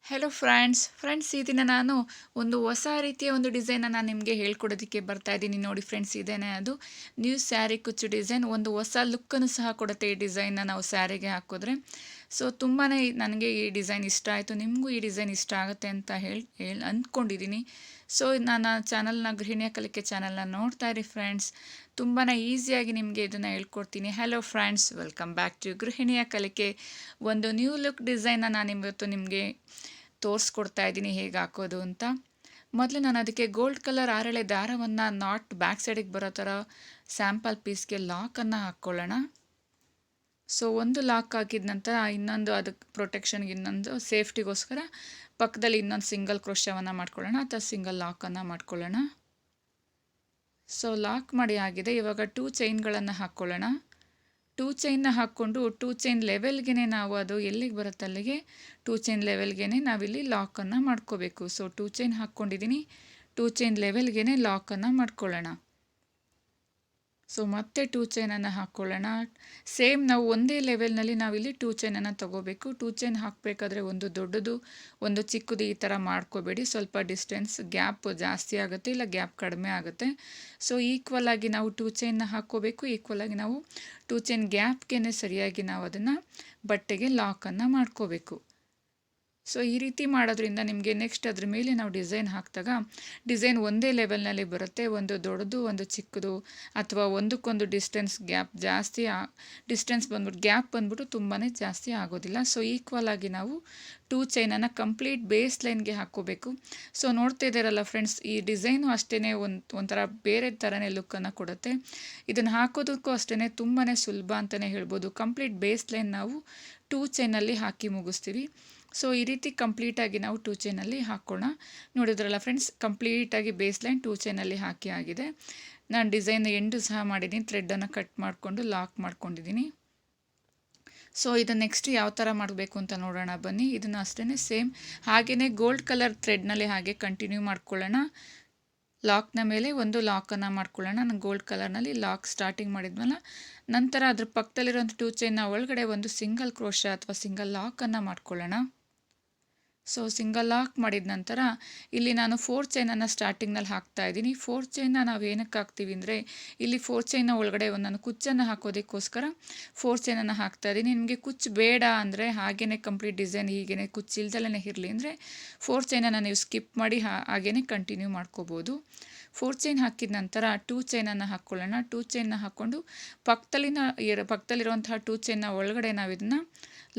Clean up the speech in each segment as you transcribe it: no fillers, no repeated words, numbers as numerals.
Hello friends ಈ ದಿನ ನಾನು ಒಂದು ಹೊಸ ರೀತಿಯ ಒಂದು ಡಿಸೈನನ್ನು ನಿಮಗೆ ಹೇಳ್ಕೊಡೋದಕ್ಕೆ ಬರ್ತಾ ಇದ್ದೀನಿ. ನೋಡಿ ಫ್ರೆಂಡ್ಸ್, ಇದೇನೆ ಅದು ನ್ಯೂ ಸ್ಯಾರಿ ಕುಚ್ಚು ಡಿಸೈನ್. ಒಂದು ಹೊಸ ಲುಕ್ಕನ್ನು ಸಹ ಕೊಡುತ್ತೆ ಈ ಡಿಸೈನ್ನ ನಾವು ಸ್ಯಾರಿಗೆ ಹಾಕಿದ್ರೆ. ಸೊ ತುಂಬಾ ನನಗೆ ಈ ಡಿಸೈನ್ ಇಷ್ಟ ಆಯಿತು. ನಿಮಗೂ ಈ ಡಿಸೈನ್ ಇಷ್ಟ ಆಗುತ್ತೆ ಅಂತ ಅಂದ್ಕೊಂಡಿದ್ದೀನಿ. ಸೊ ನನ್ನ ಚಾನಲ್ನ ಗೃಹಿಣಿಯ ಕಲಿಕೆ ಚಾನಲ್ನ ನೋಡ್ತಾ ಇರಿ ಫ್ರೆಂಡ್ಸ್. ತುಂಬಾ ಈಸಿಯಾಗಿ ನಿಮಗೆ ಇದನ್ನು ಹೇಳ್ಕೊಡ್ತೀನಿ. Hello friends, welcome back to ಗೃಹಿಣಿಯ ಕಲಿಕೆ. ಒಂದು ನ್ಯೂ ಲುಕ್ ಡಿಸೈನ್ನ ನಾನು ಇವತ್ತು ನಿಮಗೆ ತೋರಿಸ್ಕೊಡ್ತಾ ಇದ್ದೀನಿ ಹೇಗೆ ಹಾಕೋದು ಅಂತ. ಮೊದಲು ನಾನು ಅದಕ್ಕೆ ಗೋಲ್ಡ್ ಕಲರ್ ಆರೆಳೆ ದಾರವನ್ನು ನಾಟ್ ಬ್ಯಾಕ್ ಸೈಡಿಗೆ ಬರೋ ಥರ ಸ್ಯಾಂಪಲ್ ಪೀಸ್ಗೆ ಲಾಕನ್ನು ಹಾಕ್ಕೊಳ್ಳೋಣ. ಸೊ ಒಂದು ಲಾಕ್ ಹಾಕಿದ ನಂತರ ಇನ್ನೊಂದು ಅದಕ್ಕೆ ಪ್ರೊಟೆಕ್ಷನ್ಗೆ ಇನ್ನೊಂದು ಸೇಫ್ಟಿಗೋಸ್ಕರ ಪಕ್ಕದಲ್ಲಿ ಇನ್ನೊಂದು ಸಿಂಗಲ್ ಕ್ರೋಶವನ್ನು ಮಾಡ್ಕೊಳ್ಳೋಣ ಅಥವಾ ಸಿಂಗಲ್ ಲಾಕನ್ನು ಮಾಡ್ಕೊಳ್ಳೋಣ. ಸೊ ಲಾಕ್ ಮಾಡಿ ಆಗಿದೆ. ಇವಾಗ 2 ಚೈನ್ಗಳನ್ನು ಹಾಕ್ಕೊಳ್ಳೋಣ. 2 ಚೈನ್ನ ಹಾಕ್ಕೊಂಡು 2 ಚೈನ್ ಲೆವೆಲ್ಗೆ ನಾವು ಅದು ಎಲ್ಲಿಗೆ ಬರುತ್ತೆ ಅಲ್ಲಿಗೆ 2 ಚೈನ್ ಲೆವೆಲ್ಗೆ ನಾವಿಲ್ಲಿ ಲಾಕನ್ನು ಮಾಡ್ಕೋಬೇಕು. ಸೊ 2 ಚೈನ್ ಹಾಕ್ಕೊಂಡಿದ್ದೀನಿ. 2 ಚೈನ್ ಲೆವೆಲ್ಗೆ ಲಾಕನ್ನು ಮಾಡ್ಕೊಳ್ಳೋಣ. ಸೊ ಮತ್ತೆ 2 ಚೈನನ್ನು ಹಾಕ್ಕೊಳ್ಳೋಣ. ಸೇಮ್ ನಾವು ಒಂದೇ ಲೆವೆಲ್ನಲ್ಲಿ ನಾವಿಲ್ಲಿ 2 ಚೈನನ್ನು ತೊಗೋಬೇಕು. 2 ಚೈನ್ ಹಾಕಬೇಕಾದ್ರೆ ಒಂದು ದೊಡ್ಡದು ಒಂದು ಚಿಕ್ಕದು ಈ ಥರ ಮಾಡ್ಕೋಬೇಡಿ. ಸ್ವಲ್ಪ ಡಿಸ್ಟೆನ್ಸ್ ಗ್ಯಾಪ್ ಜಾಸ್ತಿ ಆಗುತ್ತೆ, ಇಲ್ಲ ಗ್ಯಾಪ್ ಕಡಿಮೆ ಆಗುತ್ತೆ. ಸೊ ಈಕ್ವಲ್ ಆಗಿ ನಾವು 2 ಚೈನ್ನ ಹಾಕ್ಕೋಬೇಕು. ಈಕ್ವಲ್ ಆಗಿ ನಾವು 2 ಚೈನ್ ಗ್ಯಾಪ್ಗೆ ಸರಿಯಾಗಿ ನಾವು ಅದನ್ನು ಬಟ್ಟೆಗೆ ಲಾಕನ್ನು ಮಾಡ್ಕೋಬೇಕು. ಸೊ ಈ ರೀತಿ ಮಾಡೋದ್ರಿಂದ ನಿಮಗೆ ನೆಕ್ಸ್ಟ್ ಅದ್ರ ಮೇಲೆ ನಾವು ಡಿಸೈನ್ ಹಾಕಿದಾಗ ಡಿಸೈನ್ ಒಂದೇ ಲೆವೆಲ್ನಲ್ಲಿ ಬರುತ್ತೆ. ಒಂದು ದೊಡ್ಡದು ಒಂದು ಚಿಕ್ಕದು ಅಥವಾ ಒಂದಕ್ಕೊಂದು ಡಿಸ್ಟೆನ್ಸ್ ಗ್ಯಾಪ್ ಜಾಸ್ತಿ ಡಿಸ್ಟೆನ್ಸ್ ಬಂದ್ಬಿಟ್ಟು ಗ್ಯಾಪ್ ಬಂದ್ಬಿಟ್ಟು ತುಂಬಾ ಜಾಸ್ತಿ ಆಗೋದಿಲ್ಲ. ಸೊ ಈಕ್ವಲ್ ಆಗಿ ನಾವು 2 ಚೈನನ್ನು ಕಂಪ್ಲೀಟ್ ಬೇಸ್ ಲೈನ್ಗೆ ಹಾಕ್ಕೋಬೇಕು. ಸೊ ನೋಡ್ತಾ ಇದ್ದೀರಲ್ಲ ಫ್ರೆಂಡ್ಸ್, ಈ ಡಿಸೈನು ಅಷ್ಟೇ ಒಂಥರ ಬೇರೆ ಥರನೇ ಲುಕ್ಕನ್ನು ಕೊಡುತ್ತೆ. ಇದನ್ನು ಹಾಕೋದಕ್ಕೂ ಅಷ್ಟೇ ತುಂಬಾ ಸುಲಭ ಅಂತಲೇ ಹೇಳ್ಬೋದು. ಕಂಪ್ಲೀಟ್ ಬೇಸ್ ಲೈನ್ ನಾವು 2 ಚೈನಲ್ಲಿ ಹಾಕಿ ಮುಗಿಸ್ತೀವಿ. ಸೊ ಈ ರೀತಿ ಕಂಪ್ಲೀಟಾಗಿ ನಾವು 2 ಚೈನಲ್ಲಿ ಹಾಕೋಣ. ನೋಡಿದ್ರಲ್ಲ ಫ್ರೆಂಡ್ಸ್, ಕಂಪ್ಲೀಟಾಗಿ ಬೇಸ್ ಲೈನ್ 2 ಚೈನಲ್ಲಿ ಹಾಕಿ ಆಗಿದೆ. ನಾನು ಡಿಸೈನ್ ಎಂಡು ಸಹ ಮಾಡಿದ್ದೀನಿ. ಥ್ರೆಡ್ಡನ್ನು ಕಟ್ ಮಾಡಿಕೊಂಡು ಲಾಕ್ ಮಾಡ್ಕೊಂಡಿದ್ದೀನಿ. ಸೊ ಇದನ್ನು ನೆಕ್ಸ್ಟ್ ಯಾವ ಥರ ಮಾಡಬೇಕು ಅಂತ ನೋಡೋಣ ಬನ್ನಿ. ಇದನ್ನು ಅಷ್ಟೇ ಸೇಮ್ ಹಾಗೆಯೇ ಗೋಲ್ಡ್ ಕಲರ್ ಥ್ರೆಡ್ನಲ್ಲಿ ಹಾಗೆ ಕಂಟಿನ್ಯೂ ಮಾಡ್ಕೊಳ್ಳೋಣ. ಲಾಕ್ನ ಮೇಲೆ ಒಂದು ಲಾಕನ್ನು ಮಾಡ್ಕೊಳ್ಳೋಣ. ನಾನು ಗೋಲ್ಡ್ ಕಲರ್ನಲ್ಲಿ ಲಾಕ್ ಸ್ಟಾರ್ಟಿಂಗ್ ಮಾಡಿದ್ಮೇಲೆ ನಂತರ ಅದ್ರ ಪಕ್ಕದಲ್ಲಿರೋಂಥ 2 ಚೈನ್ನ ಒಳಗಡೆ ಒಂದು ಸಿಂಗಲ್ ಕ್ರೋಶ ಅಥವಾ ಸಿಂಗಲ್ ಲಾಕನ್ನು ಮಾಡ್ಕೊಳ್ಳೋಣ. ಸೊ ಸಿಂಗಲ್ ಲಾಕ್ ಮಾಡಿದ ನಂತರ ಇಲ್ಲಿ ನಾನು 4 ಚೈನನ್ನು ಸ್ಟಾರ್ಟಿಂಗ್ನಲ್ಲಿ ಹಾಕ್ತಾ ಇದ್ದೀನಿ. 4 ಚೈನ್ನ ನಾವು ಏನಕ್ಕೆ ಹಾಕ್ತೀವಿ ಅಂದರೆ ಇಲ್ಲಿ 4 ಚೈನ್ನ ಒಳಗಡೆ ನಾನು ಕುಚ್ಚನ್ನು ಹಾಕೋದಕ್ಕೋಸ್ಕರ 4 ಚೈನನ್ನು ಹಾಕ್ತಾ ಇದ್ದೀನಿ. ನಿಮಗೆ ಕುಚ್ಚು ಬೇಡ ಅಂದರೆ ಹಾಗೇ ಕಂಪ್ಲೀಟ್ ಡಿಸೈನ್ ಹೀಗೇ ಕುಚ್ಚು ಇಲ್ದಲೇ ಇರಲಿ ಅಂದರೆ 4 ಚೈನನ್ನು ನೀವು ಸ್ಕಿಪ್ ಮಾಡಿ ಹಾಗೇ ಕಂಟಿನ್ಯೂ ಮಾಡ್ಕೋಬೋದು. 4 ಚೈನ್ ಹಾಕಿದ ನಂತರ 2 ಚೈನನ್ನು ಹಾಕ್ಕೊಳ್ಳೋಣ. 2 ಚೈನ್ನ ಹಾಕ್ಕೊಂಡು ಪಕ್ಕದಲ್ಲಿರುವಂತಹ 2 ಚೈನ್ನ ಒಳಗಡೆ ನಾವು ಇದನ್ನು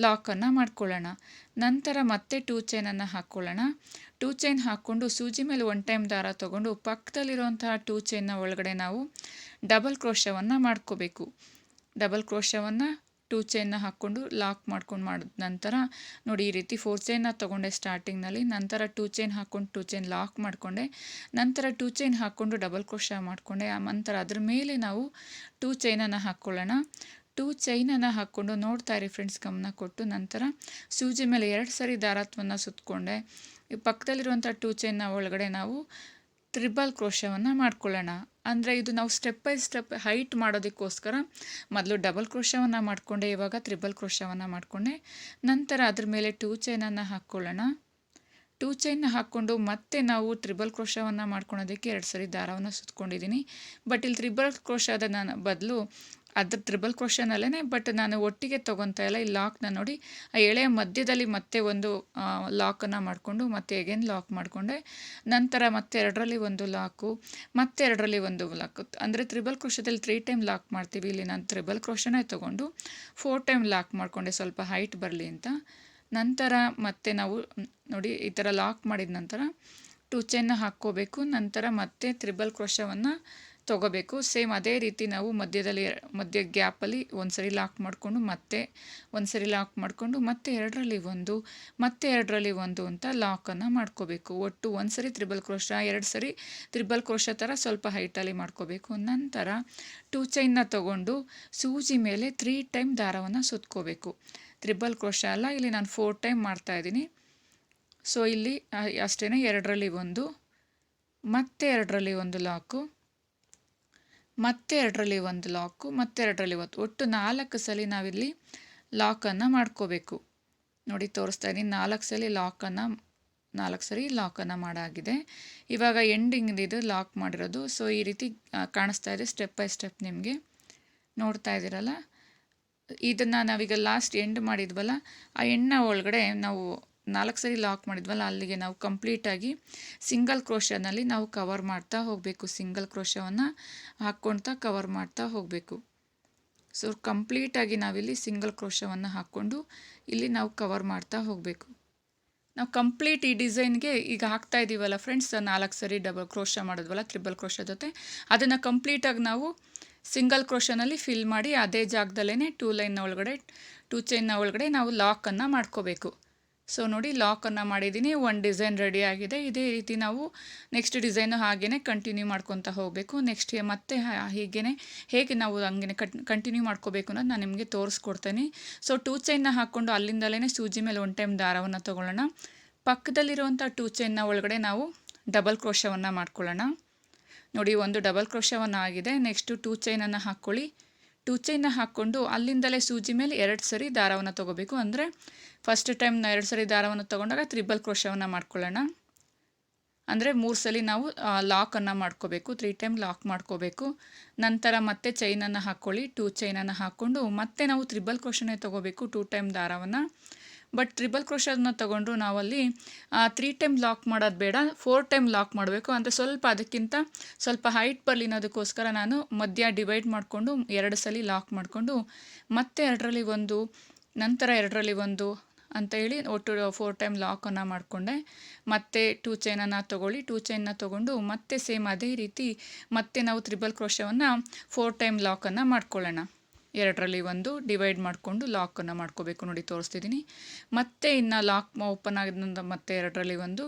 ಲಾಕನ್ನು ಮಾಡ್ಕೊಳ್ಳೋಣ. ನಂತರ ಮತ್ತೆ 2 ಚೈನನ್ನು ಹಾಕ್ಕೊಳ್ಳೋಣ. 2 ಚೈನ್ ಹಾಕ್ಕೊಂಡು ಸೂಜಿ ಮೇಲೆ 1 ಟೈಮ್ ದಾರ ತೊಗೊಂಡು ಪಕ್ಕದಲ್ಲಿರುವಂತಹ 2 ಚೈನ್ನ ಒಳಗಡೆ ನಾವು ಡಬಲ್ ಕ್ರೋಶವನ್ನು ಮಾಡ್ಕೋಬೇಕು. ಡಬಲ್ ಕ್ರೋಶವನ್ನು 2 ಚೈನ್ನ ಹಾಕ್ಕೊಂಡು ಲಾಕ್ ಮಾಡಿದ ನಂತರ ನೋಡಿ ಈ ರೀತಿ 4 ಚೈನ್ನ ತೊಗೊಂಡೆ ಸ್ಟಾರ್ಟಿಂಗ್ನಲ್ಲಿ. ನಂತರ 2 ಚೈನ್ ಹಾಕ್ಕೊಂಡು 2 ಚೈನ್ ಲಾಕ್ ಮಾಡಿಕೊಂಡೆ. ನಂತರ 2 ಚೈನ್ ಹಾಕ್ಕೊಂಡು ಡಬಲ್ ಕ್ರೋಶ ಮಾಡಿಕೊಂಡೆ. ನಂತರ ಅದ್ರ ಮೇಲೆ ನಾವು 2 ಚೈನನ್ನು ಹಾಕ್ಕೊಳ್ಳೋಣ. 2 ಚೈನನ್ನು ಹಾಕ್ಕೊಂಡು ನೋಡ್ತಾ ಇರಿ ಫ್ರೆಂಡ್ಸ್, ಗಮನ ಕೊಟ್ಟು. ನಂತರ ಸೂಜಿ ಮೇಲೆ 2 ಸರಿ ದಾರತ್ವವನ್ನು ಸುತ್ತಕೊಂಡೆ. ಪಕ್ಕದಲ್ಲಿರುವಂಥ 2 ಚೈನ್ನ ಒಳಗಡೆ ನಾವು ಟ್ರಿಬಲ್ ಕ್ರೋಶವನ್ನು ಮಾಡ್ಕೊಳ್ಳೋಣ. ಅಂದರೆ ಇದು ನಾವು ಸ್ಟೆಪ್ ಬೈ ಸ್ಟೆಪ್ ಹೈಟ್ ಮಾಡೋದಕ್ಕೋಸ್ಕರ ಮೊದಲು ಡಬಲ್ ಕ್ರೋಶವನ್ನು ಮಾಡಿಕೊಂಡೆ, ಇವಾಗ ಟ್ರಿಬಲ್ ಕ್ರೋಶವನ್ನು ಮಾಡಿಕೊಂಡೆ. ನಂತರ ಅದ್ರ ಮೇಲೆ 2 ಚೈನನ್ನು ಹಾಕ್ಕೊಳ್ಳೋಣ. 2 ಚೈನ್ನ ಹಾಕ್ಕೊಂಡು ಮತ್ತೆ ನಾವು ಟ್ರಿಬಲ್ ಕ್ರೋಶವನ್ನು ಮಾಡ್ಕೊಳೋದಕ್ಕೆ 2 ಸರಿ ದಾರವನ್ನು ಸುತ್ತಕೊಂಡಿದ್ದೀನಿ. ಬಟ್ ಇಲ್ಲಿ ಟ್ರಿಬಲ್ ಕ್ರೋಶದ ನಾನು ಬದಲು ಅದ್ರ ಟ್ರಿಬಲ್ ಕ್ರೋಶನಲ್ಲೇ ಬಟ್ ನಾನು ಒಟ್ಟಿಗೆ ತೊಗೊತಾ ಇಲ್ಲ. ಈ ಲಾಕ್ನ ನೋಡಿ ಆ ಎಳೆಯ ಮಧ್ಯದಲ್ಲಿ ಮತ್ತೆ ಒಂದು ಲಾಕನ್ನು ಮಾಡಿಕೊಂಡು ಮತ್ತೆ ಅಗೇನ್ ಲಾಕ್ ಮಾಡಿಕೊಂಡೆ. ನಂತರ ಮತ್ತೆ 2ರಲ್ಲಿ ಒಂದು ಲಾಕು, ಮತ್ತೆ 2ರಲ್ಲಿ ಒಂದು ಲಾಕು. ಅಂದರೆ ಟ್ರಿಬಲ್ ಕ್ರೋಶದಲ್ಲಿ 3 ಟೈಮ್ ಲಾಕ್ ಮಾಡ್ತೀವಿ. ಇಲ್ಲಿ ನಾನು ಟ್ರಿಬಲ್ ಕ್ರೋಶನೇ ತೊಗೊಂಡು 4 ಟೈಮ್ ಲಾಕ್ ಮಾಡಿಕೊಂಡೆ, ಸ್ವಲ್ಪ ಹೈಟ್ ಬರಲಿ ಅಂತ. ನಂತರ ಮತ್ತೆ ನಾವು ನೋಡಿ ಈ ಥರ ಲಾಕ್ ಮಾಡಿದ ನಂತರ 2 ಚೈನ್ನ ಹಾಕ್ಕೋಬೇಕು. ನಂತರ ಮತ್ತೆ ಟ್ರಿಬಲ್ ಕ್ರೋಶವನ್ನು ತೊಗೋಬೇಕು. ಸೇಮ್ ಅದೇ ರೀತಿ ನಾವು ಮಧ್ಯ ಗ್ಯಾಪಲ್ಲಿ ಒಂದು ಸರಿ ಲಾಕ್ ಮಾಡಿಕೊಂಡು ಮತ್ತೆ ಒಂದು ಸರಿ ಲಾಕ್ ಮಾಡಿಕೊಂಡು ಮತ್ತೆ 2ರಲ್ಲಿ ಒಂದು ಮತ್ತೆ 2ರಲ್ಲಿ ಒಂದು ಅಂತ ಲಾಕನ್ನು ಮಾಡ್ಕೋಬೇಕು. ಒಟ್ಟು 1 ಸರಿ ಟ್ರಿಬಲ್ ಕ್ರೋಶ, 2 ಸರಿ ಟ್ರಿಬಲ್ ಕ್ರೋಶ ಥರ ಸ್ವಲ್ಪ ಹೈಟಲ್ಲಿ ಮಾಡ್ಕೋಬೇಕು. ನಂತರ 2 ಚೈನ್ನ ತೊಗೊಂಡು ಸೂಜಿ ಮೇಲೆ 3 ಟೈಮ್ ದಾರವನ್ನು ಸುತ್ಕೋಬೇಕು. ಟ್ರಿಬಲ್ ಕ್ರೋಶ ಅಲ್ಲ, ಇಲ್ಲಿ ನಾನು 4 ಟೈಮ್ ಮಾಡ್ತಾಯಿದ್ದೀನಿ. ಸೊ ಇಲ್ಲಿ ಅಷ್ಟೇ 2ರಲ್ಲಿ ಒಂದು ಮತ್ತೆ 2ರಲ್ಲಿ ಒಂದು ಲಾಕು, ಮತ್ತೆ 2ರಲ್ಲಿ ಒಂದು ಲಾಕು, ಮತ್ತೆ 2ರಲ್ಲಿ ಒಂದು, ಒಟ್ಟು 4 ಸಲ ನಾವಿಲ್ಲಿ ಲಾಕನ್ನು ಮಾಡ್ಕೋಬೇಕು. ನೋಡಿ ತೋರಿಸ್ತಾ ಇದ್ದೀನಿ 4 ಸರಿ ಲಾಕನ್ನು ಮಾಡಾಗಿದೆ. ಇವಾಗ ಎಂಡಿಂಗ್ ಇದು ಲಾಕ್ ಮಾಡಿರೋದು. ಸೊ ಈ ರೀತಿ ಕಾಣಿಸ್ತಾ ಇದೆ ಸ್ಟೆಪ್ ಬೈ ಸ್ಟೆಪ್ ನಿಮಗೆ ನೋಡ್ತಾ ಇದ್ದೀರಲ್ಲ. ಇದನ್ನು ನಾವೀಗ ಲಾಸ್ಟ್ ಎಂಡ್ ಮಾಡಿದ್ವಲ್ಲ, ಆ ಎಣ್ಣೆ ಒಳಗಡೆ ನಾವು 4 ಸರಿ ಲಾಕ್ ಮಾಡಿದ್ವಲ್ಲ, ಅಲ್ಲಿಗೆ ನಾವು ಕಂಪ್ಲೀಟಾಗಿ ಸಿಂಗಲ್ ಕ್ರೋಶನಲ್ಲಿ ನಾವು ಕವರ್ ಮಾಡ್ತಾ ಹೋಗಬೇಕು. ಸಿಂಗಲ್ ಕ್ರೋಶವನ್ನು ಹಾಕ್ಕೊಳ್ತಾ ಕವರ್ ಮಾಡ್ತಾ ಹೋಗಬೇಕು. ಸೊ ಕಂಪ್ಲೀಟಾಗಿ ನಾವಿಲ್ಲಿ ಸಿಂಗಲ್ ಕ್ರೋಶವನ್ನು ಹಾಕ್ಕೊಂಡು ಇಲ್ಲಿ ನಾವು ಕವರ್ ಮಾಡ್ತಾ ಹೋಗಬೇಕು. ನಾವು ಕಂಪ್ಲೀಟ್ ಈ ಡಿಸೈನ್ಗೆ ಈಗ ಹಾಕ್ತಾ ಇದ್ದೀವಲ್ಲ ಫ್ರೆಂಡ್ಸ್, 4 ಸರಿ ಡಬಲ್ ಕ್ರೋಶ ಮಾಡಿದ್ವಲ್ಲ ತ್ರಿಬಲ್ ಕ್ರೋಶ ಜೊತೆ, ಅದನ್ನು ಕಂಪ್ಲೀಟಾಗಿ ನಾವು ಸಿಂಗಲ್ ಕ್ರೋಶನಲ್ಲಿ ಫಿಲ್ ಮಾಡಿ ಅದೇ ಜಾಗದಲ್ಲೇ 2 ಲೈನ್ನ ಒಳಗಡೆ 2 ಚೈನ್ನ ಒಳಗಡೆ ನಾವು ಲಾಕನ್ನು ಮಾಡ್ಕೋಬೇಕು. ಸೊ ನೋಡಿ ಲಾಕನ್ನು ಮಾಡಿದ್ದೀನಿ. ಒಂದು ಡಿಸೈನ್ ರೆಡಿ ಆಗಿದೆ. ಇದೇ ರೀತಿ ನಾವು ನೆಕ್ಸ್ಟ್ ಡಿಸೈನು ಹಾಗೇ ಕಂಟಿನ್ಯೂ ಮಾಡ್ಕೊತಾ ಹೋಗಬೇಕು. ನೆಕ್ಸ್ಟ್ ಮತ್ತೆ ಹೀಗೇ ಹೇಗೆ ನಾವು ಹಂಗೆ ಕಂಟಿನ್ಯೂ ಮಾಡ್ಕೋಬೇಕು ಅನ್ನೋದು ನಾನು ನಿಮಗೆ ತೋರಿಸ್ಕೊಡ್ತೇನೆ. ಸೊ 2 ಚೈನ್ನ ಹಾಕ್ಕೊಂಡು ಅಲ್ಲಿಂದಲೇ ಸೂಜಿ ಮೇಲೆ 1 ಟೈಮ್ ದಾರವನ್ನು ತೊಗೊಳ್ಳೋಣ. ಪಕ್ಕದಲ್ಲಿರುವಂಥ 2 ಚೈನ್ನ ಒಳಗಡೆ ನಾವು ಡಬಲ್ ಕ್ರೋಶವನ್ನು ಮಾಡ್ಕೊಳ್ಳೋಣ. ನೋಡಿ ಒಂದು ಡಬಲ್ ಕ್ರೋಶವನ್ನು ಆಗಿದೆ. ನೆಕ್ಸ್ಟು 2 ಚೈನನ್ನು ಹಾಕ್ಕೊಳ್ಳಿ. 2 ಚೈನ್ನ ಹಾಕ್ಕೊಂಡು ಅಲ್ಲಿಂದಲೇ ಸೂಜಿ ಮೇಲೆ 2 ಸರಿ ದಾರವನ್ನು ತೊಗೋಬೇಕು. ಅಂದರೆ ಫಸ್ಟ್ ಟೈಮ್ 2 ಸರಿ ದಾರವನ್ನು ತೊಗೊಂಡಾಗ ತ್ರಿಬಲ್ ಕ್ರೋಶವನ್ನು ಮಾಡ್ಕೊಳ್ಳೋಣ. ಅಂದರೆ 3 ಸಲ ನಾವು ಲಾಕನ್ನು ಮಾಡ್ಕೋಬೇಕು, 3 ಟೈಮ್ ಲಾಕ್ ಮಾಡ್ಕೋಬೇಕು. ನಂತರ ಮತ್ತೆ ಚೈನನ್ನು ಹಾಕ್ಕೊಳ್ಳಿ. 2 ಚೈನನ್ನು ಹಾಕ್ಕೊಂಡು ಮತ್ತೆ ನಾವು ತ್ರಿಬಲ್ ಕ್ರೋಶನೇ ತೊಗೋಬೇಕು 2 ಟೈಮ್ ದಾರವನ್ನು. ಬಟ್ ತ್ರಿಬಲ್ ಕ್ರೋಶನ ತೊಗೊಂಡ್ರು ನಾವಲ್ಲಿ 3 ಟೈಮ್ ಲಾಕ್ ಮಾಡೋದು ಬೇಡ, 4 ಟೈಮ್ ಲಾಕ್ ಮಾಡಬೇಕು. ಅಂದರೆ ಸ್ವಲ್ಪ ಅದಕ್ಕಿಂತ ಸ್ವಲ್ಪ ಹೈಟ್ ಬರಲಿ ಅನ್ನೋದಕ್ಕೋಸ್ಕರ ನಾನು ಮಧ್ಯ ಡಿವೈಡ್ ಮಾಡಿಕೊಂಡು 2 ಸಲ ಲಾಕ್ ಮಾಡಿಕೊಂಡು ಮತ್ತೆ 2ರಲ್ಲಿ 1 ನಂತರ 2ರಲ್ಲಿ 1 ಅಂತ ಹೇಳಿ ಒಟ್ಟು 4 ಟೈಮ್ ಲಾಕನ್ನು ಮಾಡಿಕೊಂಡೆ. ಮತ್ತೆ 2 ಚೈನನ್ನು ತೊಗೊಳ್ಳಿ. 2 ಚೈನ್ನ ತೊಗೊಂಡು ಮತ್ತೆ ಸೇಮ್ ಅದೇ ರೀತಿ ಮತ್ತೆ ನಾವು ತ್ರಿಬಲ್ ಕ್ರೋಶವನ್ನು 4 ಟೈಮ್ ಲಾಕನ್ನು ಮಾಡ್ಕೊಳ್ಳೋಣ. 2ರಲ್ಲಿ 1 ಡಿವೈಡ್ ಮಾಡಿಕೊಂಡು ಲಾಕನ್ನು ಮಾಡ್ಕೋಬೇಕು. ನೋಡಿ ತೋರಿಸ್ತಿದ್ದೀನಿ. ಮತ್ತೆ ಇನ್ನು ಲಾಕ್ ಓಪನ್ ಆಗಿದ್ದ ಮತ್ತೆ 2ರಲ್ಲಿ 1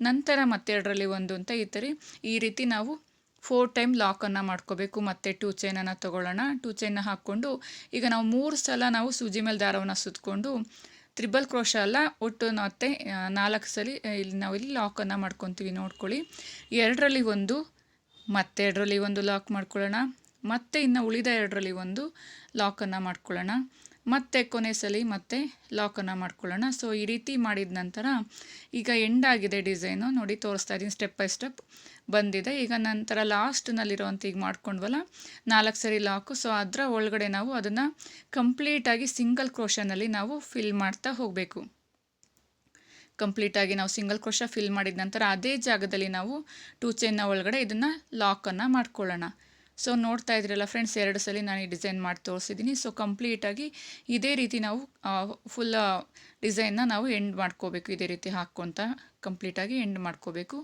ನಂತರ ಮತ್ತೆ 2ರಲ್ಲಿ 1 ಅಂತ ಈ ರೀತಿ ನಾವು 4 ಟೈಮ್ ಲಾಕನ್ನು ಮಾಡ್ಕೋಬೇಕು. ಮತ್ತೆ 2 ಚೈನನ್ನು ತೊಗೊಳ್ಳೋಣ. 2 ಚೈನ್ನ ಹಾಕ್ಕೊಂಡು ಈಗ ನಾವು 3 ಸಲ ನಾವು ಸೂಜಿ ಮೇಲೆ ದಾರವನ್ನು ಸುತ್ತಕೊಂಡು ತ್ರಿಬಲ್ ಕ್ರೋಶ ಅಲ್ಲ ಒಟ್ಟು ಮತ್ತೆ 4 ಸಲ ಇಲ್ಲಿ ನಾವಿಲ್ಲಿ ಲಾಕನ್ನು ಮಾಡ್ಕೊತೀವಿ. ನೋಡ್ಕೊಳ್ಳಿ, 2ರಲ್ಲಿ 1 ಮತ್ತೆ 2ರಲ್ಲಿ 1 ಲಾಕ್ ಮಾಡ್ಕೊಳ್ಳೋಣ. ಮತ್ತೆ ಇನ್ನು ಉಳಿದ 2ರಲ್ಲಿ 1 ಲಾಕನ್ನು ಮಾಡ್ಕೊಳ್ಳೋಣ. ಮತ್ತೆ ಕೊನೆ ಸಲ ಮತ್ತೆ ಲಾಕನ್ನು ಮಾಡ್ಕೊಳ್ಳೋಣ. ಸೊ ಈ ರೀತಿ ಮಾಡಿದ ನಂತರ ಈಗ ಎಂಡ್ ಆಗಿದೆ ಡಿಸೈನು. ನೋಡಿ ತೋರಿಸ್ತಾ ಇದ್ದೀನಿ ಸ್ಟೆಪ್ ಬೈ ಸ್ಟೆಪ್ ಬಂದಿದೆ. ಈಗ ನಂತರ ಲಾಸ್ಟ್ನಲ್ಲಿರೋವಂಥ ಈಗ ಮಾಡ್ಕೊಂಡ್ವಲ್ಲ 4 ಸರಿ ಲಾಕು. ಸೊ ಅದರ ಒಳಗಡೆ ನಾವು ಅದನ್ನು ಕಂಪ್ಲೀಟಾಗಿ ಸಿಂಗಲ್ ಕ್ರೋಶನಲ್ಲಿ ನಾವು ಫಿಲ್ ಮಾಡ್ತಾ ಹೋಗಬೇಕು. ಕಂಪ್ಲೀಟಾಗಿ ನಾವು ಸಿಂಗಲ್ ಕ್ರೋಶ ಫಿಲ್ ಮಾಡಿದ ನಂತರ ಅದೇ ಜಾಗದಲ್ಲಿ ನಾವು 2 ಚೈನ್ನ ಒಳಗಡೆ ಇದನ್ನು ಲಾಕನ್ನು ಮಾಡ್ಕೊಳ್ಳೋಣ. ಸೊ ನೋಡ್ತಾ ಇದ್ರಲ್ಲ ಫ್ರೆಂಡ್ಸ್, 2 ಸಲ ನಾನು ಈ ಡಿಸೈನ್ ಮಾಡಿ ತೋರಿಸಿದ್ದೀನಿ. ಸೊ ಕಂಪ್ಲೀಟಾಗಿ ಇದೇ ರೀತಿ ನಾವು ಫುಲ್ ಡಿಸೈನ್ನ ನಾವು ಎಂಡ್ ಮಾಡ್ಕೋಬೇಕು. ಇದೇ ರೀತಿ ಹಾಕ್ಕೊತ ಕಂಪ್ಲೀಟಾಗಿ ಎಂಡ್ ಮಾಡ್ಕೋಬೇಕು.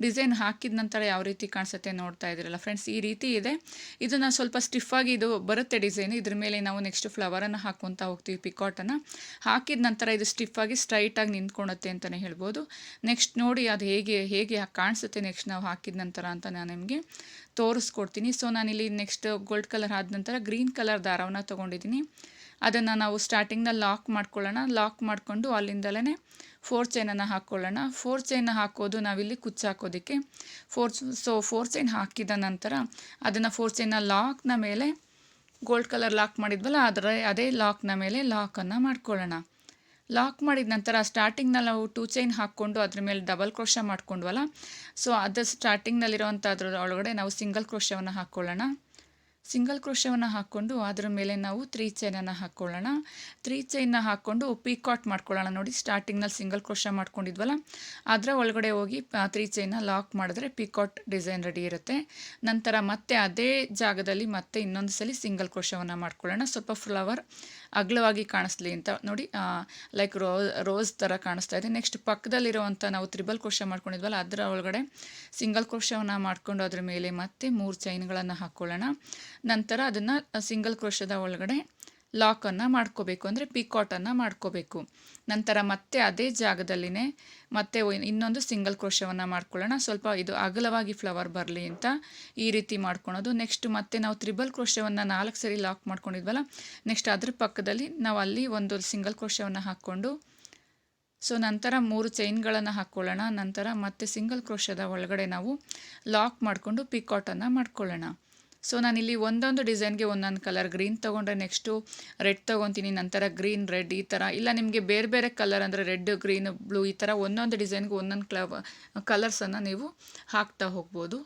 ಡಿಸೈನ್ ಹಾಕಿದ ನಂತರ ಯಾವ ರೀತಿ ಕಾಣಿಸುತ್ತೆ ನೋಡ್ತಾ ಇದ್ದೀರಲ್ಲ ಫ್ರೆಂಡ್ಸ್, ಈ ರೀತಿ ಇದೆ. ಇದನ್ನು ಸ್ವಲ್ಪ ಸ್ಟಿಫಾಗಿ ಇದು ಬರುತ್ತೆ ಡಿಸೈನ್. ಇದ್ರ ಮೇಲೆ ನಾವು ನೆಕ್ಸ್ಟ್ ಫ್ಲವರನ್ನು ಹಾಕ್ಕೊತಾ ಹೋಗ್ತೀವಿ. ಪಿಕಾಟನ್ನು ಹಾಕಿದ ನಂತರ ಇದು ಸ್ಟಿಫಾಗಿ ಸ್ಟ್ರೈಟಾಗಿ ನಿಂತ್ಕೊಳುತ್ತೆ ಅಂತಲೇ ಹೇಳ್ಬೋದು. ನೆಕ್ಸ್ಟ್ ನೋಡಿ ಅದು ಹೇಗೆ ಕಾಣಿಸುತ್ತೆ ನೆಕ್ಸ್ಟ್ ನಾವು ಹಾಕಿದ ನಂತರ ಅಂತ ನಾನು ನಿಮಗೆ ತೋರಿಸ್ಕೊಡ್ತೀನಿ. ಸೊ ನಾನಿಲ್ಲಿ ನೆಕ್ಸ್ಟ್ ಗೋಲ್ಡ್ ಕಲರ್ ಆದ ನಂತರ ಗ್ರೀನ್ ಕಲರ್ ದಾರವನ್ನು ತೊಗೊಂಡಿದ್ದೀನಿ. ಅದನ್ನು ನಾವು ಸ್ಟಾರ್ಟಿಂಗ್ನಲ್ಲಿ ಲಾಕ್ ಮಾಡ್ಕೊಳ್ಳೋಣ. ಲಾಕ್ ಮಾಡಿಕೊಂಡು ಅಲ್ಲಿಂದಲೇ 4 ಚೈನನ್ನು ಹಾಕ್ಕೊಳ್ಳೋಣ. 4 ಚೈನ ಹಾಕೋದು ನಾವಿಲ್ಲಿ ಕುಚ್ಚು ಹಾಕೋದಕ್ಕೆ 4 ಚೈನ್ ಹಾಕಿದ ನಂತರ ಅದನ್ನು 4 ಚೈನ ಲಾಕ್ನ ಮೇಲೆ ಗೋಲ್ಡ್ ಕಲರ್ ಲಾಕ್ ಮಾಡಿದ್ವಲ್ಲ ಅದೇ ಲಾಕ್ನ ಮೇಲೆ ಲಾಕನ್ನು ಮಾಡ್ಕೊಳ್ಳೋಣ. ಲಾಕ್ ಮಾಡಿದ ನಂತರ ಸ್ಟಾರ್ಟಿಂಗ್ನಲ್ಲಿ ನಾವು 2 ಚೈನ್ ಹಾಕ್ಕೊಂಡು ಅದ್ರ ಮೇಲೆ ಡಬಲ್ ಕ್ರೋಶ ಮಾಡ್ಕೊಂಡ್ವಲ್ಲ, ಸೊ ಅದು ಸ್ಟಾರ್ಟಿಂಗ್ನಲ್ಲಿರೋವಂಥ ಅದ್ರ ಒಳಗಡೆ ನಾವು ಸಿಂಗಲ್ ಕ್ರೋಶವನ್ನು ಹಾಕ್ಕೊಳ್ಳೋಣ. ಸಿಂಗಲ್ ಕ್ರೋಶವನ್ನು ಹಾಕ್ಕೊಂಡು ಅದರ ಮೇಲೆ ನಾವು 3 ಚೈನನ್ನು ಹಾಕ್ಕೊಳ್ಳೋಣ. 3 ಚೈನ್ನ ಹಾಕ್ಕೊಂಡು ಪಿಕಾಟ್ ಮಾಡ್ಕೊಳ್ಳೋಣ. ನೋಡಿ ಸ್ಟಾರ್ಟಿಂಗ್ನಲ್ಲಿ ಸಿಂಗಲ್ ಕ್ರೋಶ ಮಾಡ್ಕೊಂಡಿದ್ವಲ್ಲ ಅದರ ಒಳಗಡೆ ಹೋಗಿ 3 ಚೈನ್ನ ಲಾಕ್ ಮಾಡಿದ್ರೆ ಪಿಕಾಟ್ ಡಿಸೈನ್ ರೆಡಿ ಇರುತ್ತೆ. ನಂತರ ಮತ್ತೆ ಅದೇ ಜಾಗದಲ್ಲಿ ಮತ್ತೆ ಇನ್ನೊಂದು ಸಲ ಸಿಂಗಲ್ ಕ್ರೋಶವನ್ನು ಮಾಡ್ಕೊಳ್ಳೋಣ. ಸ್ವಲ್ಪ ಫ್ಲವರ್ ಅಗಲವಾಗಿ ಕಾಣಿಸ್ಲಿ ಅಂತ ನೋಡಿ, ಲೈಕ್ ರೋಸ್ ಥರ ಕಾಣಿಸ್ತಾ ಇದೆ. ನೆಕ್ಸ್ಟ್ ಪಕ್ಕದಲ್ಲಿರುವಂಥ ನಾವು ತ್ರಿಬಲ್ ಕ್ರೋಶ ಮಾಡ್ಕೊಂಡಿದ್ವಲ್ಲ ಅದರ ಒಳಗಡೆ ಸಿಂಗಲ್ ಕ್ರೋಶವನ್ನು ಮಾಡಿಕೊಂಡು ಅದ್ರ ಮೇಲೆ ಮತ್ತೆ 3 ಚೈನ್ಗಳನ್ನು ಹಾಕ್ಕೊಳ್ಳೋಣ. ನಂತರ ಅದನ್ನು ಸಿಂಗಲ್ ಕ್ರೋಶದ ಒಳಗಡೆ ಲಾಕನ್ನು ಮಾಡ್ಕೋಬೇಕು, ಅಂದರೆ ಪಿಕಾಟನ್ನು ಮಾಡ್ಕೋಬೇಕು. ನಂತರ ಮತ್ತೆ ಅದೇ ಜಾಗದಲ್ಲಿನೇ ಮತ್ತೆ ಇನ್ನೊಂದು ಸಿಂಗಲ್ ಕ್ರೋಶವನ್ನು ಮಾಡ್ಕೊಳ್ಳೋಣ. ಸ್ವಲ್ಪ ಇದು ಅಗಲವಾಗಿ ಫ್ಲವರ್ ಬರಲಿ ಅಂತ ಈ ರೀತಿ ಮಾಡ್ಕೊಳೋದು. ನೆಕ್ಸ್ಟ್ ಮತ್ತೆ ನಾವು ತ್ರಿಬಲ್ ಕ್ರೋಶವನ್ನು 4 ಸರಿ ಲಾಕ್ ಮಾಡ್ಕೊಂಡಿದ್ವಲ್ಲ, ನೆಕ್ಸ್ಟ್ ಅದ್ರ ಪಕ್ಕದಲ್ಲಿ ನಾವು ಅಲ್ಲಿ ಒಂದು ಸಿಂಗಲ್ ಕ್ರೋಶವನ್ನು ಹಾಕ್ಕೊಂಡು ಸೊ ನಂತರ 3 ಚೈನ್ಗಳನ್ನು ಹಾಕ್ಕೊಳ್ಳೋಣ. ನಂತರ ಮತ್ತೆ ಸಿಂಗಲ್ ಕ್ರೋಶದ ಒಳಗಡೆ ನಾವು ಲಾಕ್ ಮಾಡಿಕೊಂಡು ಪಿಕಾಟನ್ನು ಮಾಡ್ಕೊಳ್ಳೋಣ. ಸೊ ನಾನಿಲ್ಲಿ ಒಂದೊಂದು ಡಿಸೈನ್ಗೆ ಒಂದೊಂದು ಕಲರ್ ಗ್ರೀನ್ ತೊಗೊಂಡ್ರೆ ನೆಕ್ಸ್ಟು ರೆಡ್ ತೊಗೊತೀನಿ, ನಂತರ ಗ್ರೀನ್ ರೆಡ್ ಈ ಥರ, ಇಲ್ಲ ನಿಮಗೆ ಬೇರೆ ಬೇರೆ ಕಲರ್ ಅಂದರೆ ರೆಡ್ ಗ್ರೀನ್ ಬ್ಲೂ ಈ ಥರ ಒಂದೊಂದು ಡಿಸೈನ್ಗೆ ಒಂದೊಂದು ಕಲರ್ಸನ್ನು ನೀವು ಹಾಕ್ತಾ ಹೋಗ್ಬೋದು.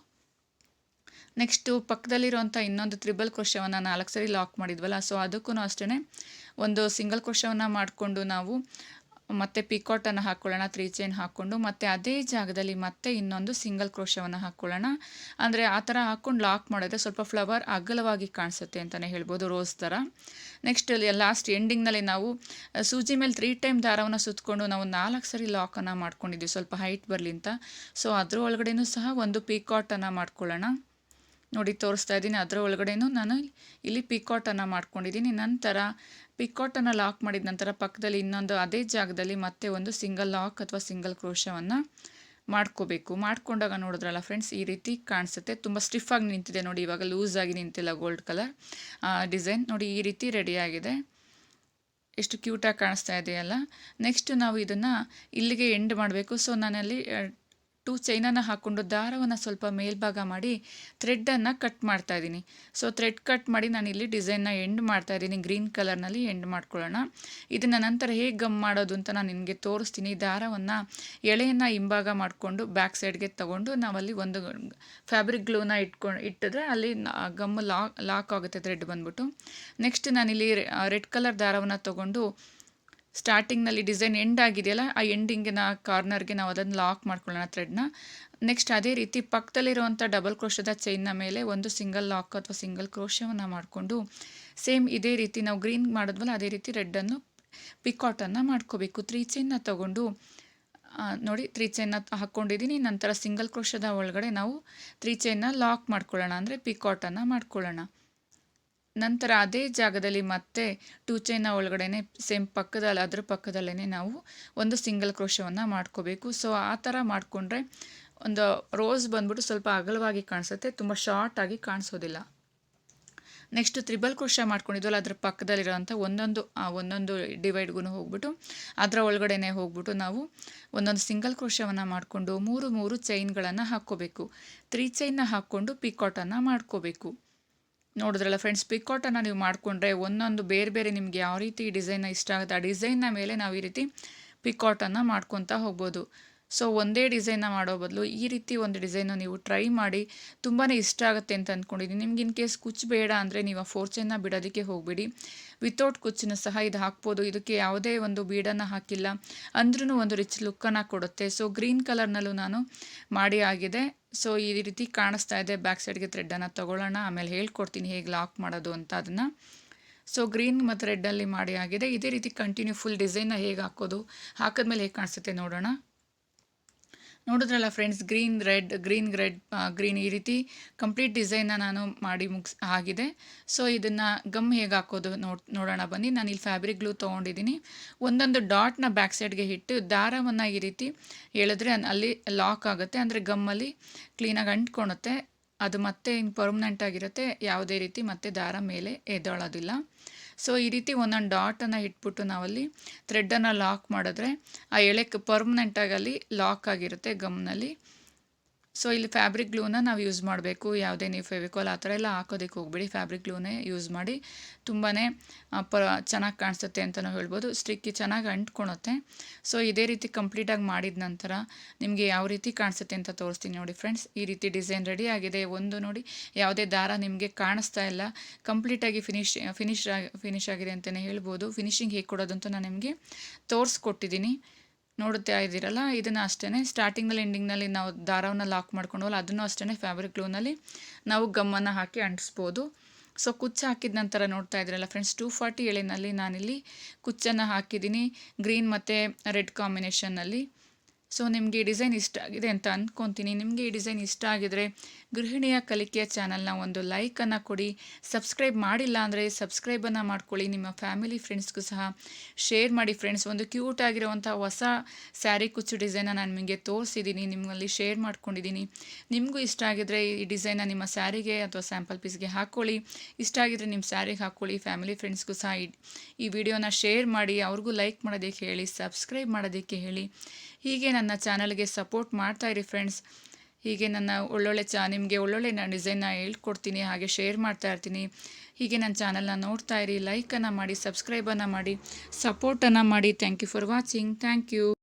ನೆಕ್ಸ್ಟು ಪಕ್ಕದಲ್ಲಿರುವಂಥ ಇನ್ನೊಂದು ತ್ರಿಬಲ್ ಕ್ರೋಶವನ್ನು 4 ಸರಿ ಲಾಕ್ ಮಾಡಿದ್ವಲ್ಲ, ಸೊ ಅದಕ್ಕೂ ಅಷ್ಟೇ ಒಂದು ಸಿಂಗಲ್ ಕ್ರೋಶವನ್ನು ಮಾಡಿಕೊಂಡು ನಾವು ಮತ್ತೆ ಪಿಕಾಟನ್ನು ಹಾಕ್ಕೊಳ್ಳೋಣ, 3 ಚೈನ್ ಹಾಕ್ಕೊಂಡು ಮತ್ತೆ ಅದೇ ಜಾಗದಲ್ಲಿ ಮತ್ತೆ ಇನ್ನೊಂದು ಸಿಂಗಲ್ ಕ್ರೋಶವನ್ನು ಹಾಕ್ಕೊಳ್ಳೋಣ. ಅಂದರೆ ಆ ಥರ ಹಾಕ್ಕೊಂಡು ಲಾಕ್ ಮಾಡಿದ್ರೆ ಸ್ವಲ್ಪ ಫ್ಲವರ್ ಅಗಲವಾಗಿ ಕಾಣಿಸುತ್ತೆ ಅಂತಲೇ ಹೇಳ್ಬೋದು, ರೋಸ್ ಥರ. ನೆಕ್ಸ್ಟ್ ಲಾಸ್ಟ್ ಎಂಡಿಂಗ್ನಲ್ಲಿ ನಾವು ಸೂಜಿ ಮೇಲೆ 3 ಟೈಮ್ ದಾರವನ್ನು ಸುತ್ತಕೊಂಡು ನಾವು 4 ಸರಿ ಲಾಕನ್ನು ಮಾಡ್ಕೊಂಡಿದ್ವಿ ಸ್ವಲ್ಪ ಹೈಟ್ ಬರಲಿ ಅಂತ. ಸೊ ಅದ್ರ ಒಳಗಡೆನೂ ಸಹ ಒಂದು ಪಿಕಾಟನ್ನು ಮಾಡ್ಕೊಳ್ಳೋಣ. ನೋಡಿ ತೋರಿಸ್ತಾ ಇದ್ದೀನಿ, ಅದರ ಒಳಗಡೆನೂ ನಾನು ಇಲ್ಲಿ ಪಿಕಾಟನ್ನು ಮಾಡ್ಕೊಂಡಿದ್ದೀನಿ. ನಂತರ ಪಿಕಾಟನ್ನು ಲಾಕ್ ಮಾಡಿದ ನಂತರ ಪಕ್ಕದಲ್ಲಿ ಇನ್ನೊಂದು ಅದೇ ಜಾಗದಲ್ಲಿ ಮತ್ತೆ ಒಂದು ಸಿಂಗಲ್ ಲಾಕ್ ಅಥವಾ ಸಿಂಗಲ್ ಕ್ರೋಶವನ್ನು ಮಾಡ್ಕೋಬೇಕು. ಮಾಡ್ಕೊಂಡಾಗ ನೋಡಿದ್ರಲ್ಲ ಫ್ರೆಂಡ್ಸ್, ಈ ರೀತಿ ಕಾಣಿಸುತ್ತೆ. ತುಂಬ ಸ್ಟಿಫಾಗಿ ನಿಂತಿದೆ ನೋಡಿ, ಇವಾಗ ಲೂಸಾಗಿ ನಿಂತಿಲ್ಲ ಗೋಲ್ಡ್ ಕಲರ್ ಡಿಸೈನ್. ನೋಡಿ ಈ ರೀತಿ ರೆಡಿಯಾಗಿದೆ, ಎಷ್ಟು ಕ್ಯೂಟಾಗಿ ಕಾಣಿಸ್ತಾ ಇದೆಯಲ್ಲ. ನೆಕ್ಸ್ಟ್ ನಾವು ಇದನ್ನು ಇಲ್ಲಿಗೆ ಎಂಡ್ ಮಾಡಬೇಕು. ಸೊ ನಾನಲ್ಲಿ 2 ಚೈನನ್ನು ಹಾಕ್ಕೊಂಡು ದಾರವನ್ನು ಸ್ವಲ್ಪ ಮೇಲ್ಭಾಗ ಮಾಡಿ ಥ್ರೆಡ್ಡನ್ನು ಕಟ್ ಮಾಡ್ತಾ ಇದ್ದೀನಿ. ಸೊ ಥ್ರೆಡ್ ಕಟ್ ಮಾಡಿ ನಾನಿಲ್ಲಿ ಡಿಸೈನ್ನ ಎಂಡ್ ಮಾಡ್ತಾ ಇದ್ದೀನಿ, ಗ್ರೀನ್ ಕಲರ್ನಲ್ಲಿ ಎಂಡ್ ಮಾಡ್ಕೊಳ್ಳೋಣ. ಇದನ್ನು ನಂತರ ಹೇಗೆ ಗಮ್ ಮಾಡೋದು ಅಂತ ನಾನು ನಿಮಗೆ ತೋರಿಸ್ತೀನಿ. ದಾರವನ್ನು ಎಳೆಯನ್ನು ಹಿಂಭಾಗ ಮಾಡಿಕೊಂಡು ಬ್ಯಾಕ್ ಸೈಡ್ಗೆ ತೊಗೊಂಡು ನಾವಲ್ಲಿ ಒಂದು ಫ್ಯಾಬ್ರಿಕ್ ಗ್ಲೂನ ಇಟ್ಟಿದ್ರೆ ಅಲ್ಲಿ ಗಮ್ ಲಾಕ್ ಆಗುತ್ತೆ ಥ್ರೆಡ್ ಬಂದ್ಬಿಟ್ಟು. ನೆಕ್ಸ್ಟ್ ನಾನಿಲ್ಲಿ ರೆಡ್ ಕಲರ್ ದಾರವನ್ನು ತೊಗೊಂಡು ಸ್ಟಾರ್ಟಿಂಗ್ನಲ್ಲಿ ಡಿಸೈನ್ ಎಂಡ್ ಆಗಿದೆಯಲ್ಲ, ಆ ಎಂಡಿಂಗಿನ ಕಾರ್ನರ್ಗೆ ನಾವು ಅದನ್ನು ಲಾಕ್ ಮಾಡ್ಕೊಳ್ಳೋಣ ಥ್ರೆಡ್ನ. ನೆಕ್ಸ್ಟ್ ಅದೇ ರೀತಿ ಪಕ್ಕದಲ್ಲಿರುವಂಥ ಡಬಲ್ ಕ್ರೋಶದ ಚೈನ್ನ ಮೇಲೆ ಒಂದು ಸಿಂಗಲ್ ಲಾಕ್ ಅಥವಾ ಸಿಂಗಲ್ ಕ್ರೋಶವನ್ನು ಮಾಡಿಕೊಂಡು ಸೇಮ್ ಇದೇ ರೀತಿ ನಾವು ಗ್ರೀನ್ ಮಾಡಿದ್ವಲ್ಲ ಅದೇ ರೀತಿ ರೆಡ್ಡನ್ನು ಪಿಕಾಟನ್ನು ಮಾಡ್ಕೋಬೇಕು. 3 ಚೈನ್ನ ತೊಗೊಂಡು ನೋಡಿ 3 ಚೈನ್ನ ಹಾಕ್ಕೊಂಡಿದ್ದೀನಿ. ನಂತರ ಸಿಂಗಲ್ ಕ್ರೋಶದ ಒಳಗಡೆ ನಾವು 3 ಚೈನ್ನ ಲಾಕ್ ಮಾಡ್ಕೊಳ್ಳೋಣ, ಅಂದರೆ ಪಿಕಾಟನ್ನು ಮಾಡ್ಕೊಳ್ಳೋಣ. ನಂತರ ಅದೇ ಜಾಗದಲ್ಲಿ ಮತ್ತೆ 2 ಚೈನ್ನ ಒಳಗಡೆ ಸೇಮ್ ಪಕ್ಕದಲ್ಲಿ ಅದ್ರ ಪಕ್ಕದಲ್ಲೇ ನಾವು ಒಂದು ಸಿಂಗಲ್ ಕ್ರೋಶವನ್ನು ಮಾಡ್ಕೋಬೇಕು. ಸೊ ಆ ಥರ ಮಾಡಿಕೊಂಡ್ರೆ ಒಂದು ರೋಸ್ ಬಂದ್ಬಿಟ್ಟು ಸ್ವಲ್ಪ ಅಗಲವಾಗಿ ಕಾಣಿಸುತ್ತೆ, ತುಂಬ ಶಾರ್ಟಾಗಿ ಕಾಣಿಸೋದಿಲ್ಲ. ನೆಕ್ಸ್ಟ್ ತ್ರಿಬಲ್ ಕ್ರೋಶ ಮಾಡ್ಕೊಂಡಿದ್ವಲ್ಲ ಅದ್ರ ಪಕ್ಕದಲ್ಲಿರೋಂಥ ಒಂದೊಂದು ಡಿವೈಡ್ಗೂ ಹೋಗ್ಬಿಟ್ಟು ಅದರ ಒಳಗಡೆ ಹೋಗ್ಬಿಟ್ಟು ನಾವು ಒಂದೊಂದು ಸಿಂಗಲ್ ಕ್ರೋಶವನ್ನು ಮಾಡಿಕೊಂಡು 3 ಚೈನ್ಗಳನ್ನು ಹಾಕ್ಕೋಬೇಕು. 3 ಚೈನ್ನ ಹಾಕ್ಕೊಂಡು ಪಿಕಾಟನ್ನು ಮಾಡ್ಕೋಬೇಕು. ನೋಡಿದ್ರಲ್ಲ ಫ್ರೆಂಡ್ಸ್, ಪಿಕಾಟನ್ನು ನೀವು ಮಾಡಿಕೊಂಡ್ರೆ ಒಂದೊಂದು ಬೇರೆ ಬೇರೆ ನಿಮಗೆ ಯಾವ ರೀತಿ ಡಿಸೈನ್ನ ಇಷ್ಟ ಆಗುತ್ತೆ ಆ ಡಿಸೈನ್ನ ಮೇಲೆ ನಾವು ಈ ರೀತಿ ಪಿಕಾಟನ್ನು ಮಾಡ್ಕೊತಾ ಹೋಗ್ಬೋದು. ಸೊ ಒಂದೇ ಡಿಸೈನ್ನ ಮಾಡೋ ಬದಲು ಈ ರೀತಿ ಒಂದು ಡಿಸೈನು ನೀವು ಟ್ರೈ ಮಾಡಿ, ತುಂಬಾ ಇಷ್ಟ ಆಗುತ್ತೆ ಅಂತ ಅಂದ್ಕೊಂಡಿದ್ದೀನಿ. ನಿಮ್ಗೆ ಇನ್ ಕೇಸ್ ಕುಚ್ಚು ಬೇಡ ಅಂದರೆ ನೀವು 4 ಚೈನ್ನ ಬಿಡೋದಕ್ಕೆ ಹೋಗಬೇಡಿ, ವಿತೌಟ್ ಕುಚ್ಚನ್ನು ಸಹ ಇದು ಹಾಕ್ಬೋದು. ಇದಕ್ಕೆ ಯಾವುದೇ ಒಂದು ಬೀಡನ್ನು ಹಾಕಿಲ್ಲ ಅಂದ್ರೂ ಒಂದು ರಿಚ್ ಲುಕ್ಕನ್ನು ಕೊಡುತ್ತೆ. ಸೊ ಗ್ರೀನ್ ಕಲರ್ನಲ್ಲೂ ನಾನು ಮಾಡಿ ಆಗಿದೆ. ಸೊ ಈ ರೀತಿ ಕಾಣಿಸ್ತಾ ಇದೆ. ಬ್ಯಾಕ್ ಸೈಡ್ಗೆ ಥ್ರೆಡ್ಡನ್ನು ತೊಗೊಳ್ಳೋಣ, ಆಮೇಲೆ ಹೇಳ್ಕೊಡ್ತೀನಿ ಹೇಗೆ ಲಾಕ್ ಮಾಡೋದು ಅಂತ ಅದನ್ನು. ಸೊ ಗ್ರೀನ್ ಮತ್ತು ರೆಡ್ಡಲ್ಲಿ ಮಾಡಿ ಆಗಿದೆ. ಇದೇ ರೀತಿ ಕಂಟಿನ್ಯೂ ಫುಲ್ ಡಿಸೈನ್ನ ಹೇಗೆ ಹಾಕೋದು, ಹಾಕಿದ್ಮೇಲೆ ಹೇಗೆ ಕಾಣಿಸುತ್ತೆ ನೋಡೋಣ. ನೋಡಿದ್ರಲ್ಲ ಫ್ರೆಂಡ್ಸ್, ಗ್ರೀನ್ ಈ ರೀತಿ ಕಂಪ್ಲೀಟ್ ಡಿಸೈನ್ನ ನಾನು ಮಾಡಿ ಆಗಿದೆ. ಸೊ ಇದನ್ನು ಗಮ್ ಹೇಗೆ ಹಾಕೋದು ನೋಡೋಣ ಬನ್ನಿ. ನಾನು ಇಲ್ಲಿ ಫ್ಯಾಬ್ರಿಕ್ ಗ್ಲೂ ತೊಗೊಂಡಿದ್ದೀನಿ. ಒಂದೊಂದು ಡಾಟ್ನ ಬ್ಯಾಕ್ ಸೈಡ್ಗೆ ಇಟ್ಟು ದಾರವನ್ನು ಈ ರೀತಿ ಎಳೆದ್ರೆ ಅಲ್ಲಿ ಲಾಕ್ ಆಗುತ್ತೆ, ಅಂದರೆ ಗಮ್ಮಲ್ಲಿ ಕ್ಲೀನಾಗಿ ಅಂಟ್ಕೊಳುತ್ತೆ. ಅದು ಮತ್ತೆ ಪರ್ಮನೆಂಟ್ ಆಗಿರುತ್ತೆ, ಯಾವುದೇ ರೀತಿ ಮತ್ತೆ ದಾರ ಮೇಲೆ ಎದ್ದೇಳೋದಿಲ್ಲ. ಸೊ ಈ ರೀತಿ ಒಂದೊಂದು ಡಾಟನ್ನು ಇಟ್ಬಿಟ್ಟು ನಾವಲ್ಲಿ ಥ್ರೆಡ್ಡನ್ನು ಲಾಕ್ ಮಾಡಿದ್ರೆ ಆ ಎಳೆಕ್ಕೆ ಪರ್ಮನೆಂಟಾಗಿ ಅಲ್ಲಿ ಲಾಕ್ ಆಗಿರುತ್ತೆ ಗಮ್ನಲ್ಲಿ. ಸೊ ಇಲ್ಲಿ ಫ್ಯಾಬ್ರಿಕ್ ಗ್ಲೂನ ನಾವು ಯೂಸ್ ಮಾಡಬೇಕು, ಯಾವುದೇ ನೀವು ಫೆವಿಕಾಲ್ ಆ ಥರ ಎಲ್ಲ ಹಾಕೋದಕ್ಕೆ ಹೋಗ್ಬೇಡಿ, ಫ್ಯಾಬ್ರಿಕ್ ಗ್ಲೂನೇ ಯೂಸ್ ಮಾಡಿ. ತುಂಬಾ ಚೆನ್ನಾಗಿ ಕಾಣಿಸುತ್ತೆ ಅಂತಲೂ ಹೇಳ್ಬೋದು, ಸ್ಟಿಕ್ಕಿ ಚೆನ್ನಾಗಿ ಅಂಟ್ಕೊಳುತ್ತೆ. ಸೊ ಇದೇ ರೀತಿ ಕಂಪ್ಲೀಟಾಗಿ ಮಾಡಿದ ನಂತರ ನಿಮಗೆ ಯಾವ ರೀತಿ ಕಾಣಿಸುತ್ತೆ ಅಂತ ತೋರಿಸ್ತೀನಿ ನೋಡಿ ಫ್ರೆಂಡ್ಸ್. ಈ ರೀತಿ ಡಿಸೈನ್ ರೆಡಿ ಆಗಿದೆ. ಒಂದು ನೋಡಿ ಯಾವುದೇ ದಾರ ನಿಮಗೆ ಕಾಣಿಸ್ತಾ ಇಲ್ಲ, ಕಂಪ್ಲೀಟಾಗಿ ಫಿನಿಶ್ ಆಗಿದೆ ಅಂತಲೇ ಹೇಳ್ಬೋದು. ಫಿನಿಶಿಂಗ್ ಹೇಗೆ ಕೊಡೋದು ಅಂತ ನಾನು ನಿಮಗೆ ತೋರಿಸ್ಕೊಟ್ಟಿದ್ದೀನಿ, ನೋಡುತ್ತಾ ಇದ್ದೀರಲ್ಲ. ಇದನ್ನು ಅಷ್ಟೇ ಸ್ಟಾರ್ಟಿಂಗ್ನಲ್ಲಿ ಎಂಡಿಂಗ್ನಲ್ಲಿ ನಾವು ದಾರವನ್ನು ಲಾಕ್ ಮಾಡ್ಕೊಂಡವಲ್ಲ ಅದನ್ನು ಅಷ್ಟೇ ಫ್ಯಾಬ್ರಿಕ್ ಗ್ಲೂನಲ್ಲಿ ನಾವು ಗಮ್ಮನ್ನು ಹಾಕಿ ಅಂಟಿಸ್ಬೋದು. ಸೊ ಕುಚ್ಚು ಹಾಕಿದ ನಂತರ ನೋಡ್ತಾ ಇದ್ದೀರಲ್ಲ ಫ್ರೆಂಡ್ಸ್, 240 ಎಳೆನಲ್ಲಿ ನಾನಿಲ್ಲಿ ಕುಚ್ಚನ್ನು ಹಾಕಿದ್ದೀನಿ ಗ್ರೀನ್ ಮತ್ತು ರೆಡ್ ಕಾಂಬಿನೇಷನ್ನಲ್ಲಿ. ಸೊ ನಿಮಗೆ ಈ ಡಿಸೈನ್ ಇಷ್ಟ ಆಗಿದೆ ಅಂತ ಅಂದ್ಕೊತೀನಿ. ನಿಮಗೆ ಈ ಡಿಸೈನ್ ಇಷ್ಟ ಆಗಿದರೆ ಗೃಹಿಣಿಯ ಕಲಿಕೆಯ ಚಾನಲ್ನ ಒಂದು ಲೈಕನ್ನು ಕೊಡಿ. ಸಬ್ಸ್ಕ್ರೈಬ್ ಮಾಡಿಲ್ಲ ಅಂದರೆ ಸಬ್ಸ್ಕ್ರೈಬನ್ನು ಮಾಡ್ಕೊಳ್ಳಿ. ನಿಮ್ಮ ಫ್ಯಾಮಿಲಿ ಫ್ರೆಂಡ್ಸ್ಗೂ ಸಹ ಶೇರ್ ಮಾಡಿ ಫ್ರೆಂಡ್ಸ್. ಒಂದು ಕ್ಯೂಟ್ ಆಗಿರುವಂಥ ಹೊಸ ಸ್ಯಾರಿ ಕುಚ್ಚು ಡಿಸೈನ ನಾನು ನಿಮಗೆ ತೋರಿಸಿದ್ದೀನಿ, ನಿಮ್ಮಲ್ಲಿ ಶೇರ್ ಮಾಡ್ಕೊಂಡಿದ್ದೀನಿ. ನಿಮಗೂ ಇಷ್ಟ ಆಗಿದರೆ ಈ ಡಿಸೈನ ನಿಮ್ಮ ಸ್ಯಾರಿಗೆ ಅಥವಾ ಸ್ಯಾಂಪಲ್ ಪೀಸ್ಗೆ ಹಾಕ್ಕೊಳ್ಳಿ. ಇಷ್ಟ ಆಗಿದರೆ ನಿಮ್ಮ ಸ್ಯಾರಿಗೆ ಹಾಕ್ಕೊಳ್ಳಿ. ಫ್ಯಾಮಿಲಿ ಫ್ರೆಂಡ್ಸ್ಗೂ ಸಹ ಈ ವಿಡಿಯೋನ ಶೇರ್ ಮಾಡಿ, ಅವ್ರಿಗೂ ಲೈಕ್ ಮಾಡೋದಕ್ಕೆ ಹೇಳಿ, ಸಬ್ಸ್ಕ್ರೈಬ್ ಮಾಡೋದಕ್ಕೆ ಹೇಳಿ. ಹೀಗೆ ನನ್ನ ಚಾನಲ್ಗೆ ಸಪೋರ್ಟ್ ಮಾಡ್ತಾಯಿರಿ ಫ್ರೆಂಡ್ಸ್. ಹೀಗೆ ನನ್ನ ಒಳ್ಳೊಳ್ಳೆ ನಿಮಗೆ ಒಳ್ಳೊಳ್ಳೆ ನಾನು ಡಿಸೈನ್ನ ಹೇಳ್ಕೊಡ್ತೀನಿ, ಹಾಗೆ ಶೇರ್ ಮಾಡ್ತಾ ಇರ್ತೀನಿ. ಹೀಗೆ ನನ್ನ ಚಾನಲ್ನ ನೋಡ್ತಾ ಇರಿ, ಲೈಕನ್ನು ಮಾಡಿ, ಸಬ್ಸ್ಕ್ರೈಬನ್ನು ಮಾಡಿ, ಸಪೋರ್ಟನ್ನು ಮಾಡಿ. Thank you for watching. Thank you.